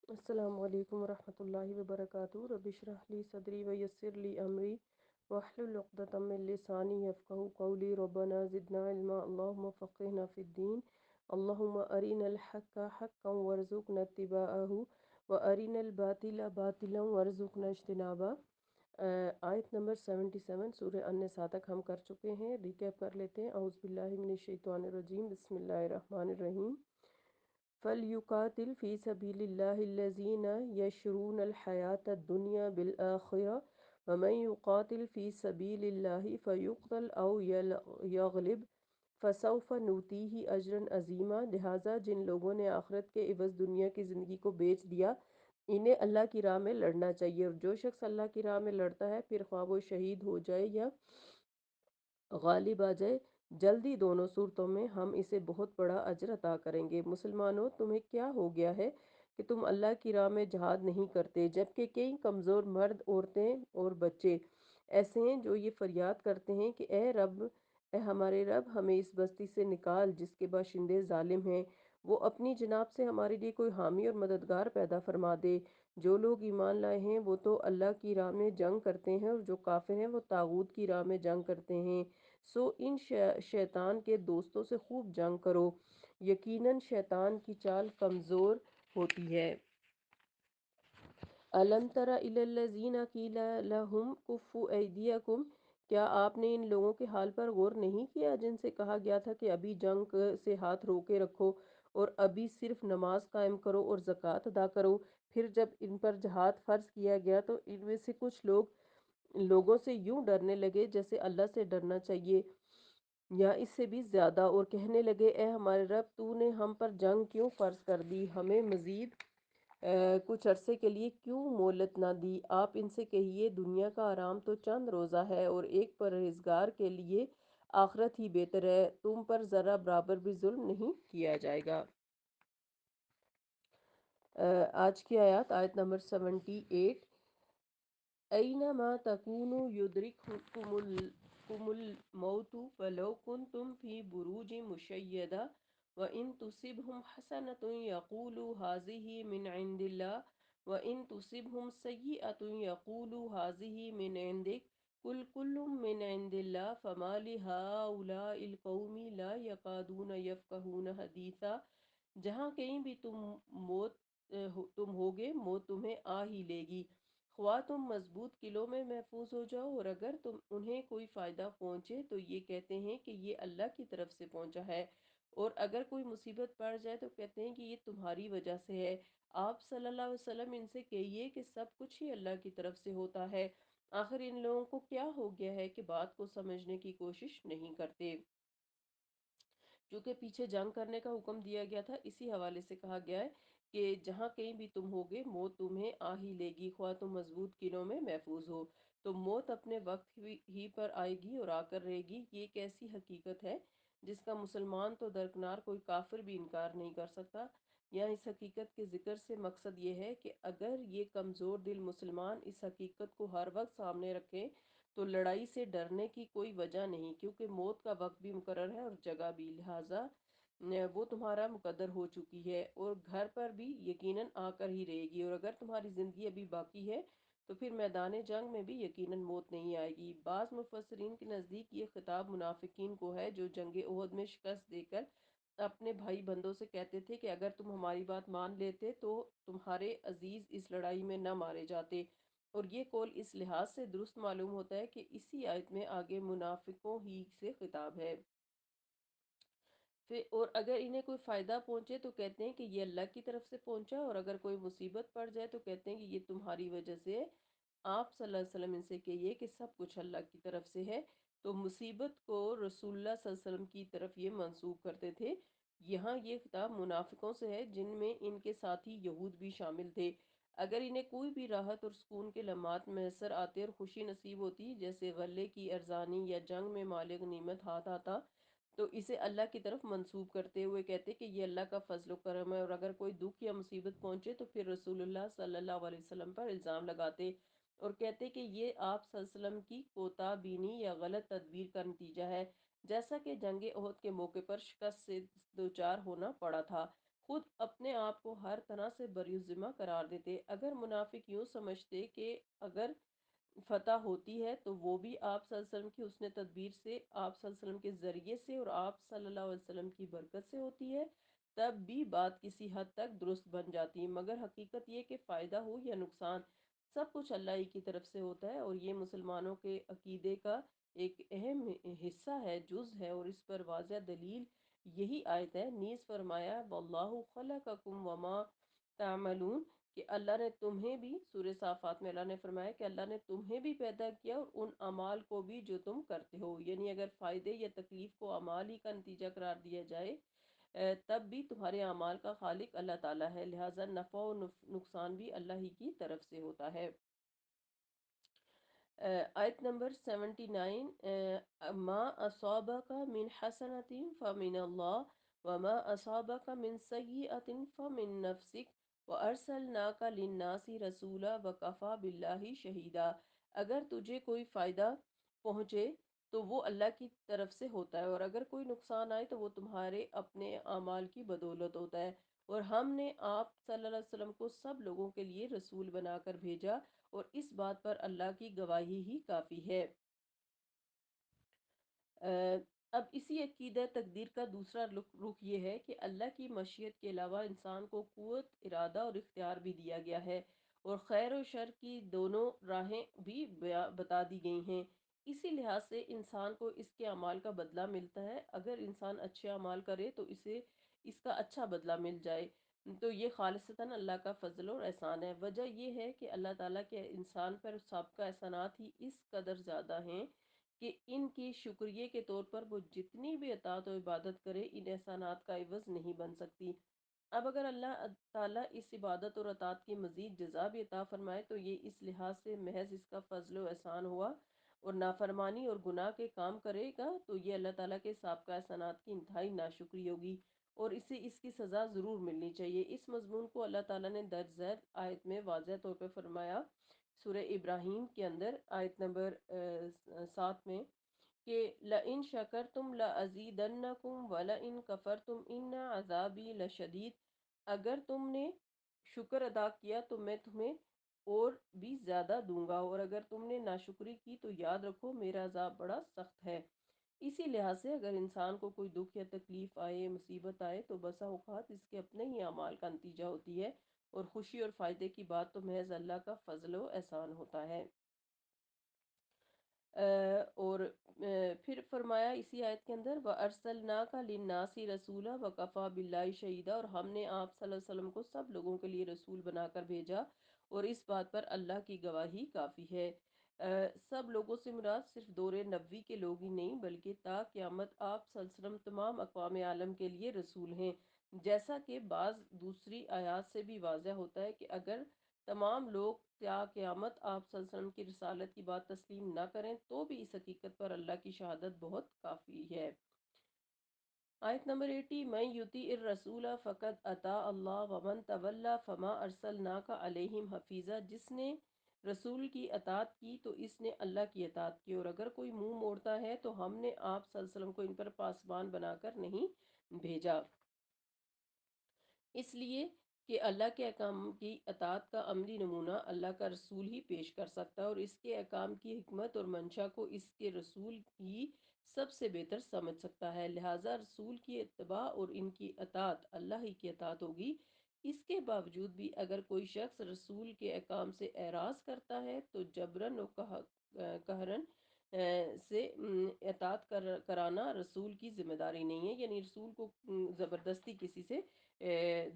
السلام علیکم ورحمۃ اللہ وبرکاتہ رب اشرح لی صدری ویسر لی امری واحلل عقدۃ من لسانی یفقهوا قولی ربنا زدنا علما اللهم فقهنا فی الدین اللهم ارنا الحق حقا وارزقنا اتباعه وارنا الباطل باطلا وارزقنا اجتنابه۔ آیت نمبر 77 سورہ النساء تک ہم کر چکے ہیں، ریکیپ کر لیتے ہیں۔ اعوذ باللہ من الشیطان الرجیم، بسم اللہ الرحمن الرحیم۔ فَلْيُقَاتِلْ فِي سَبِيلِ اللَّهِ الَّذِينَ يَشْرُونَ الْحَيَاةَ الدُّنْيَا بِالْآخِرَةِ وَمَنْ يُقَاتِلْ فِي سَبِيلِ اللَّهِ فَيُقْتَلْ أَوْ يَغْلِبْ فَسَوْفَ نُؤْتِيهِ أَجْرًا عَظِيمًا۔ لہٰذا جن لوگوں نے آخرت کے عوض دنیا کی زندگی کو بیچ دیا، انہیں اللہ کی راہ میں لڑنا چاہیے، اور جو شخص اللہ کی راہ میں لڑتا ہے پھر خواہ وہ شہید ہو جائے یا غالب آ جائے، جلدی دونوں صورتوں میں ہم اسے بہت بڑا اجر عطا کریں گے۔ مسلمانوں، تمہیں کیا ہو گیا ہے کہ تم اللہ کی راہ میں جہاد نہیں کرتے، جبکہ کئی کمزور مرد، عورتیں اور بچے ایسے ہیں جو یہ فریاد کرتے ہیں کہ اے رب، اے ہمارے رب، ہمیں اس بستی سے نکال جس کے باشندے ظالم ہیں، وہ اپنی جناب سے ہمارے لیے کوئی حامی اور مددگار پیدا فرما دے۔ جو لوگ ایمان لائے ہیں وہ تو اللہ کی راہ میں جنگ کرتے ہیں، اور جو کافر ہیں وہ طاغوت کی راہ میں جنگ کرتے ہیں۔ سو ان شیطان کے دوستوں سے خوب جنگ کرو، یقیناً شیطان کی چال کمزور ہوتی ہے۔ أَلَمْ تَرَ إِلَى الَّذِينَ قِيلَ لَهُمْ كُفُّوا أَيْدِيَكُمْ، کیا آپ نے ان لوگوں کے حال پر غور نہیں کیا جن سے کہا گیا تھا کہ ابھی جنگ سے ہاتھ روکے رکھو، اور ابھی صرف نماز قائم کرو اور زکوٰۃ ادا کرو؟ پھر جب ان پر جہاد فرض کیا گیا تو ان میں سے کچھ لوگوں سے یوں ڈرنے لگے جیسے اللہ سے ڈرنا چاہیے یا اس سے بھی زیادہ، اور کہنے لگے اے ہمارے رب، تو نے ہم پر جنگ کیوں فرض کر دی؟ ہمیں مزید کچھ عرصے کے لیے کیوں مہلت نہ دی؟ آپ ان سے کہیے دنیا کا آرام تو چند روزہ ہے، اور ایک پرہیزگار کے لیے آخرت ہی بہتر ہے۔ تم پر ذرا برابر بھی ظلم نہیں کیا جائے گا۔ آج کی آیت نمبر 78۔ اینما تکونوا یدرککم الموت ولو کنتم فی بروج مشیدہ وان تصبهم حسنة یقولوا هذه من عند اللہ وان تصبهم سیئة یقولوا هذه من عندک قل کل من عند اللہ فما لہؤلاء القوم لا یکادون یفقہون حدیثا۔ جہاں کہیں بھی تم ہوگے، موت تمہیں آ ہی لے گی، خواہ تم مضبوط قلعوں میں محفوظ ہو جاؤ، اور اگر انہیں کوئی فائدہ پہنچے تو یہ کہتے ہیں کہ یہ اللہ کی طرف سے پہنچا ہے، اور اگر کوئی مصیبت پڑ جائے تو کہتے ہیں کہ یہ تمہاری وجہ سے ہے۔ آپ صلی اللہ علیہ وسلم ان سے کہیے کہ سب کچھ ہی اللہ کی طرف سے ہوتا ہے۔ آخر ان لوگوں کو کیا ہو گیا ہے کہ بات کو سمجھنے کی کوشش نہیں کرتے؟ چونکہ پیچھے جنگ کرنے کا حکم دیا گیا تھا، اسی حوالے سے کہا گیا ہے کہ جہاں کہیں بھی تم ہوگے، موت تمہیں آ ہی لے گی، خواہ تم مضبوط قلعوں میں محفوظ ہو۔ تو موت اپنے وقت ہی پر آئے گی اور آ کر رہے گی۔ یہ ایک ایسی حقیقت ہے جس کا مسلمان تو درکنار کوئی کافر بھی انکار نہیں کر سکتا۔ یہاں اس حقیقت کے ذکر سے مقصد یہ ہے کہ اگر یہ کمزور دل مسلمان اس حقیقت کو ہر وقت سامنے رکھیں تو لڑائی سے ڈرنے کی کوئی وجہ نہیں، کیونکہ موت کا وقت بھی مقرر ہے اور جگہ بھی، لہٰذا وہ تمہارا مقدر ہو چکی ہے، اور گھر پر بھی یقیناً آ کر ہی رہے گی، اور اگر تمہاری زندگی ابھی باقی ہے تو پھر میدان جنگ میں بھی یقیناً موت نہیں آئے گی۔ بعض مفسرین کے نزدیک یہ خطاب منافقین کو ہے جو جنگ احد میں شکست دے کر اپنے بھائی بندوں سے کہتے تھے کہ اگر تم ہماری بات مان لیتے تو تمہارے عزیز اس لڑائی میں نہ مارے جاتے، اور یہ قول اس لحاظ سے درست معلوم ہوتا ہے کہ اسی آیت میں آگے منافقوں ہی سے خطاب ہے۔ اور اگر انہیں کوئی فائدہ پہنچے تو کہتے ہیں کہ یہ اللہ کی طرف سے پہنچا، اور اگر کوئی مصیبت پڑ جائے تو کہتے ہیں کہ یہ تمہاری وجہ سے ہے۔ آپ صلی اللہ علیہ وسلم ان سے کہیے کہ سب کچھ اللہ کی طرف سے ہے۔ تو مصیبت کو رسول اللہ صلی اللہ علیہ وسلم کی طرف یہ منسوب کرتے تھے۔ یہاں یہ خطاب منافقوں سے ہے جن میں ان کے ساتھی یہود بھی شامل تھے۔ اگر انہیں کوئی بھی راحت اور سکون کے لمحات میسر آتے اور خوشی نصیب ہوتی، جیسے غلے کی ارزانی یا جنگ میں مال غنیمت ہاتھ آتا، تو اسے اللہ کی طرف منسوب کرتے ہوئے کہتے کہ یہ اللہ کا فضل و کرم ہے، اور اگر کوئی دکھ یا مصیبت پہنچے تو پھر رسول اللہ صلی اللہ علیہ وسلم پر الزام لگاتے اور کہتے کہ یہ آپ صلی اللہ علیہ وسلم کی کوتاہ بینی یا غلط تدبیر کا نتیجہ ہے، جیسا کہ جنگ احد کے موقع پر شکست سے دوچار ہونا پڑا تھا۔ خود اپنے آپ کو ہر طرح سے بری ذمہ قرار دیتے۔ اگر منافق یوں سمجھتے کہ اگر فتح ہوتی ہے تو وہ بھی آپ صلی اللہ علیہ وسلم کی حسن تدبیر سے، آپ صلی اللہ علیہ وسلم کے ذریعے سے اور آپ صلی اللہ علیہ وسلم کی برکت سے ہوتی ہے، تب بھی بات کسی حد تک درست بن جاتی ہے، مگر حقیقت یہ کہ فائدہ ہو یا نقصان سب کچھ اللہ ہی کی طرف سے ہوتا ہے، اور یہ مسلمانوں کے عقیدے کا ایک اہم حصہ ہے، جز ہے، اور اس پر واضح دلیل یہی آیت ہے۔ نیز فرمایا واللہ خلقکم وما تعملون، کہ اللہ نے تمہیں بھی، سورہ صافات میں اللہ نے فرمایا کہ اللہ نے تمہیں بھی پیدا کیا اور ان اعمال کو بھی جو تم کرتے ہو، یعنی اگر فائدے یا تکلیف کو اعمال ہی کا نتیجہ قرار دیا جائے تب بھی تمہارے اعمال کا خالق اللہ تعالیٰ ہے، لہٰذا نفع و نقصان بھی اللہ ہی کی طرف سے ہوتا ہے۔ آیت نمبر 79، ما اصابک من حسنت فمن اللہ وما اصابک من سیئت فمن نفسک وارسلناک للناس رسولا وکفا باللہ شہیدا۔ اگر تجھے کوئی فائدہ پہنچے تو وہ اللہ کی طرف سے ہوتا ہے، اور اگر کوئی نقصان آئے تو وہ تمہارے اپنے اعمال کی بدولت ہوتا ہے، اور ہم نے آپ صلی اللہ علیہ وسلم کو سب لوگوں کے لیے رسول بنا کر بھیجا، اور اس بات پر اللہ کی گواہی ہی کافی ہے۔ اب اسی عقیدہ تقدیر کا دوسرا رخ یہ ہے کہ اللہ کی مشیت کے علاوہ انسان کو قوت ارادہ اور اختیار بھی دیا گیا ہے، اور خیر و شر کی دونوں راہیں بھی بتا دی گئی ہیں۔ اسی لحاظ سے انسان کو اس کے اعمال کا بدلہ ملتا ہے، اگر انسان اچھے اعمال کرے تو اسے اس کا اچھا بدلہ مل جائے تو یہ خالصتاً اللہ کا فضل اور احسان ہے۔ وجہ یہ ہے کہ اللہ تعالیٰ کے انسان پر سابقہ احسانات ہی اس قدر زیادہ ہیں کہ ان کی شکریہ کے طور پر وہ جتنی بھی اطاعت و عبادت کرے ان احسانات کا عوض نہیں بن سکتی۔ اب اگر اللہ تعالیٰ اس عبادت اور اطاعت کی مزید جزا بھی عطا فرمائے تو یہ اس لحاظ سے محض اس کا فضل و احسان ہوا، اور نافرمانی اور گناہ کے کام کرے گا تو یہ اللہ تعالیٰ کے سابقہ احسانات کی انتہائی ناشکری ہوگی، اور اسے اس کی سزا ضرور ملنی چاہیے۔ اس مضمون کو اللہ تعالیٰ نے درج ذیل آیت میں واضح طور پہ فرمایا، سورہ ابراہیم کے اندر آیت نمبر 7 میں، کہ لَإِن شَكَرْتُمْ لَأَزِيدَنَّكُمْ وَلَإِن كَفَرْتُمْ إِنَّ عَذَابِي لَشَدِيدٌ۔ اگر تم نے شکر ادا کیا تو میں تمہیں اور بھی زیادہ دوں گا، اور اگر تم نے ناشکری کی تو یاد رکھو میرا عذاب بڑا سخت ہے۔ اسی لحاظ سے اگر انسان کو کوئی دکھ یا تکلیف آئے، مصیبت آئے، تو بسا اوقات اس کے اپنے ہی اعمال کا نتیجہ ہوتی ہے، اور خوشی اور فائدے کی بات تو محض اللہ کا فضل و احسان ہوتا ہے۔ اور پھر فرمایا اسی آیت کے اندر وَأَرْسَلْنَاكَ لِلنَّاسِ رَسُولًا وَكَفَى بِاللَّهِ شَهِيدًا، اور ہم نے آپ صلی اللہ علیہ وسلم کو سب لوگوں کے لیے رسول بنا کر بھیجا، اور اس بات پر اللہ کی گواہی کافی ہے۔ سب لوگوں سے مراد صرف دور نبوی کے لوگ ہی نہیں بلکہ تا قیامت آپ صلی اللہ علیہ وسلم تمام اقوام عالم کے لیے رسول ہیں، جیسا کہ بعض دوسری آیات سے بھی واضح ہوتا ہے کہ اگر تمام لوگ تا قیامت آپ صلی اللہ علیہ وسلم کی رسالت کی بات تسلیم نہ کریں تو بھی اس حقیقت پر اللہ کی شہادت بہت کافی ہے۔ آیت نمبر 80، من یطیع الرسول فقد اطاع اللہ ومن تولی فما ارسلناک علیہم حفیظا، جس نے رسول کی اطاعت کی تو اس نے اللہ کی اطاعت کی، اور اگر کوئی منہ موڑتا ہے تو ہم نے آپ صلی اللہ علیہ وسلم کو ان پر پاسبان بنا کر نہیں بھیجا۔ اس لیے کہ اللہ کے احکام کی اطاعت کا عملی نمونہ اللہ کا رسول ہی پیش کر سکتا ہے، اور اس کے احکام کی حکمت اور منشا کو اس کے رسول ہی سب سے بہتر سمجھ سکتا ہے، لہٰذا رسول کی اتباع اور ان کی اطاعت اللہ ہی کی اطاعت ہوگی۔ اس کے باوجود بھی اگر کوئی شخص رسول کے احکام سے اعراض کرتا ہے تو جبراً و قہراً سے اطاعت کرانا رسول کی ذمہ داری نہیں ہے، یعنی رسول کو زبردستی کسی سے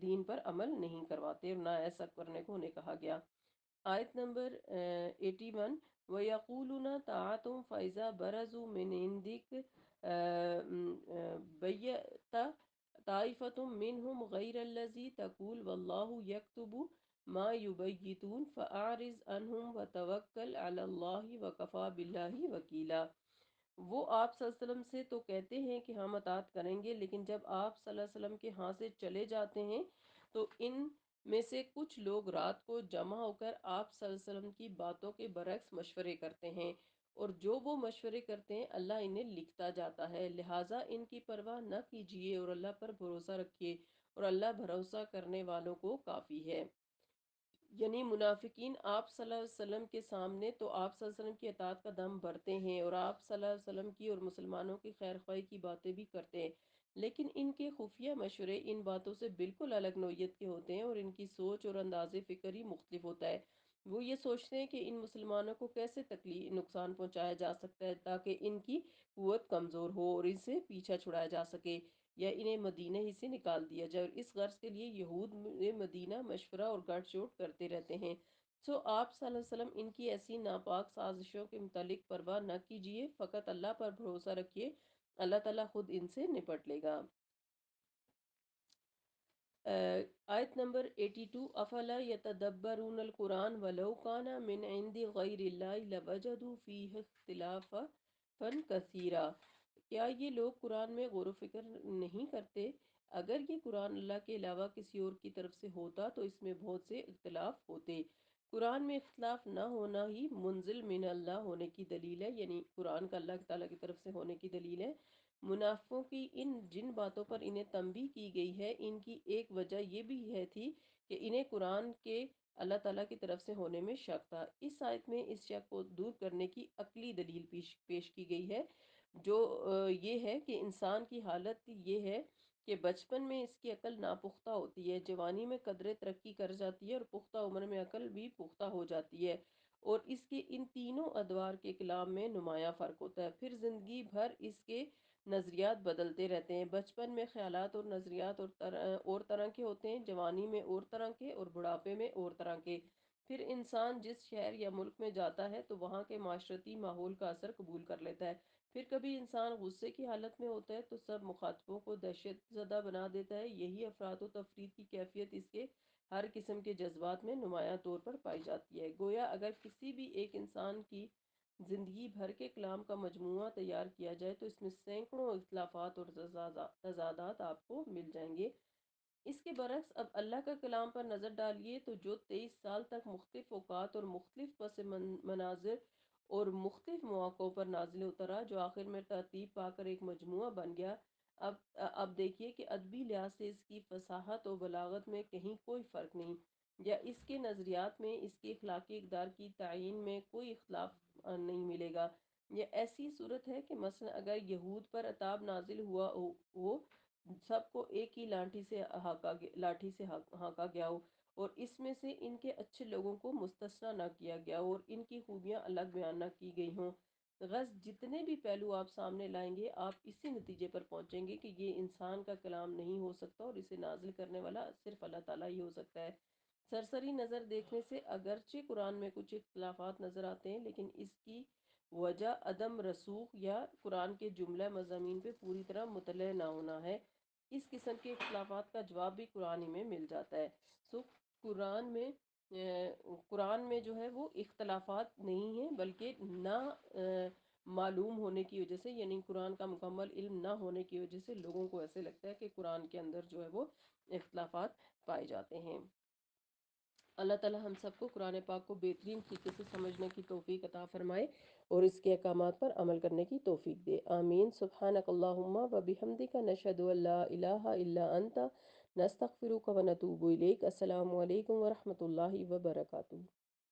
دین پر عمل نہیں کرواتے، اور نہ ایسا کرنے کو انہیں کہا گیا۔ آیت نمبر 81، وَيَقُولُونَ طَاعَةٌ فَإِذَا بَرَزُوا مِنْ عِنْدِكَ بَيَّتَ طَائِفَةٌ مِّنْهُمْ غَيْرَ الَّذِي تَقُولُ وَاللَّهُ يَكْتُبُ مَا يُبَيِّتُونَ فَأَعْرِضْ عَنْهُمْ وَتَوَكَّلْ عَلَى اللَّهِ وَكَفَى بِاللَّهِ وَكِيلًا۔ وہ آپ صلی اللہ علیہ وسلم سے تو کہتے ہیں کہ ہم اطاعت کریں گے، لیکن جب آپ صلی اللہ علیہ وسلم کے ہاں سے چلے جاتے ہیں تو ان میں سے کچھ لوگ رات کو جمع ہو کر آپ صلی اللہ علیہ وسلم کی باتوں کے برعکس مشورے کرتے ہیں، اور جو وہ مشورے کرتے ہیں اللہ انہیں لکھتا جاتا ہے، لہٰذا ان کی پرواہ نہ کیجیے اور اللہ پر بھروسہ رکھیے، اور اللہ بھروسہ کرنے والوں کو کافی ہے۔ یعنی منافقین آپ صلی اللہ علیہ وسلم کے سامنے تو آپ صلی اللہ علیہ وسلم کی اطاعت کا دم بھرتے ہیں اور آپ صلی اللہ علیہ وسلم کی اور مسلمانوں کی خیر خواہی کی باتیں بھی کرتے ہیں، لیکن ان کے خفیہ مشورے ان باتوں سے بالکل الگ نوعیت کے ہوتے ہیں اور ان کی سوچ اور انداز فکر ہی مختلف ہوتا ہے۔ وہ یہ سوچتے ہیں کہ ان مسلمانوں کو کیسے تکلیف نقصان پہنچایا جا سکتا ہے تاکہ ان کی قوت کمزور ہو اور ان سے پیچھا چھڑایا جا سکے یا انہیں مدینہ ہی سے نکال دیا جائے، اور اس غرض کے لیے یہود مدینہ مشورہ اور گٹھ جوٹ کرتے رہتے ہیں۔ سو آپ صلی اللہ علیہ وسلم ان کی ایسی ناپاک سازشوں کے متعلق پرواہ نہ کیجیے، فقط اللہ پر بھروسہ رکھیے، اللہ تعالیٰ خود ان سے نپٹ لے گا۔ آیت نمبر 82، افلا یتدبرون القرآن ولو کان من عند غیر اللہ لوجدوا فیہ اختلافا کثیرا۔ کیا یہ لوگ قرآن میں غور و فکر نہیں کرتے؟ اگر یہ قرآن اللہ کے علاوہ کسی اور کی طرف سے ہوتا تو اس میں بہت سے اختلاف ہوتے۔ قرآن میں اختلاف نہ ہونا ہی منزل من اللہ ہونے کی دلیل ہے، یعنی قرآن کا اللہ تعالیٰ کی طرف سے ہونے کی دلیل ہے۔ منافقوں کی جن باتوں پر انہیں تنبیہ کی گئی ہے، ان کی ایک وجہ یہ بھی تھی کہ انہیں قرآن کے اللہ تعالیٰ کی طرف سے ہونے میں شک تھا۔ اس آیت میں اس شک کو دور کرنے کی عقلی دلیل پیش کی گئی ہے، جو یہ ہے کہ انسان کی حالت یہ ہے کہ بچپن میں اس کی عقل ناپختہ ہوتی ہے، جوانی میں قدرے ترقی کر جاتی ہے اور پختہ عمر میں عقل بھی پختہ ہو جاتی ہے، اور اس کے ان تینوں ادوار کے کلام میں نمایاں فرق ہوتا ہے۔ پھر زندگی بھر اس کے نظریات بدلتے رہتے ہیں۔ بچپن میں خیالات اور نظریات اور طرح کے ہوتے ہیں، جوانی میں اور طرح کے، اور بڑھاپے میں اور طرح کے۔ پھر انسان جس شہر یا ملک میں جاتا ہے تو وہاں کے معاشرتی ماحول کا اثر قبول کر لیتا ہے۔ پھر کبھی انسان غصے کی حالت میں ہوتا ہے تو سب مخاطبوں کو دہشت زدہ بنا دیتا ہے۔ یہی افراط و تفریط کی کیفیت اس کے ہر قسم کے جذبات میں نمایاں طور پر پائی جاتی ہے۔ گویا اگر کسی بھی ایک انسان کی زندگی بھر کے کلام کا مجموعہ تیار کیا جائے تو اس میں سینکڑوں اختلافات اور تضادات آپ کو مل جائیں گے۔ اس کے برعکس اب اللہ کا کلام پر نظر ڈالیے تو جو 23 سال تک مختلف اوقات اور مختلف پس مناظر اور مختلف مواقعوں پر نازل ہوتا رہا، جو آخر میں ترتیب پا کر ایک مجموعہ بن گیا، اب دیکھیے کہ ادبی لحاظ سے اس کی فصاحت و بلاغت میں کہیں کوئی فرق نہیں، یا اس کے نظریات میں اس کی اخلاقی اقدار کی تعیین میں کوئی اختلاف نہیں ملے گا۔ یہ ایسی صورت ہے کہ مثلا اگر یہود پر عذاب نازل ہوا ہو، سب کو ایک ہی لاٹھی سے ہانکا گیا ہو، اور اس میں سے ان کے اچھے لوگوں کو مستثنی نہ کیا گیا ہو اور ان کی خوبیاں الگ بیان نہ کی گئی ہوں، غرض جتنے بھی پہلو آپ سامنے لائیں گے آپ اسی نتیجے پر پہنچیں گے کہ یہ انسان کا کلام نہیں ہو سکتا اور اسے نازل کرنے والا صرف اللہ تعالیٰ ہی ہو سکتا ہے۔ سرسری نظر دیکھنے سے اگرچہ قرآن میں کچھ اختلافات نظر آتے ہیں، لیکن اس کی وجہ عدم رسوخ یا قرآن کے جملہ مضامین پہ پوری طرح مطلع نہ ہونا ہے۔ اس قسم کے اختلافات کا جواب بھی قرآن ہی میں مل جاتا ہے۔ سو قرآن میں جو ہے وہ اختلافات نہیں ہیں، بلکہ نہ معلوم ہونے کی وجہ سے، یعنی قرآن کا مکمل علم نہ ہونے کی وجہ سے لوگوں کو ایسے لگتا ہے کہ قرآن کے اندر جو ہے وہ اختلافات پائے جاتے ہیں۔ اللہ تعالی ہم سب کو قرآن پاک کو بہترین طریقے سے سمجھنے کی توفیق عطا فرمائے اور اس کے احکامات پر عمل کرنے کی توفیق دے، آمین۔ سبحانک اللہم و بحمدک، نشہد ان لا الہ الا انت، نستغفرک و نتوب الیک۔ السلام علیکم ورحمۃ اللہ وبرکاتہ۔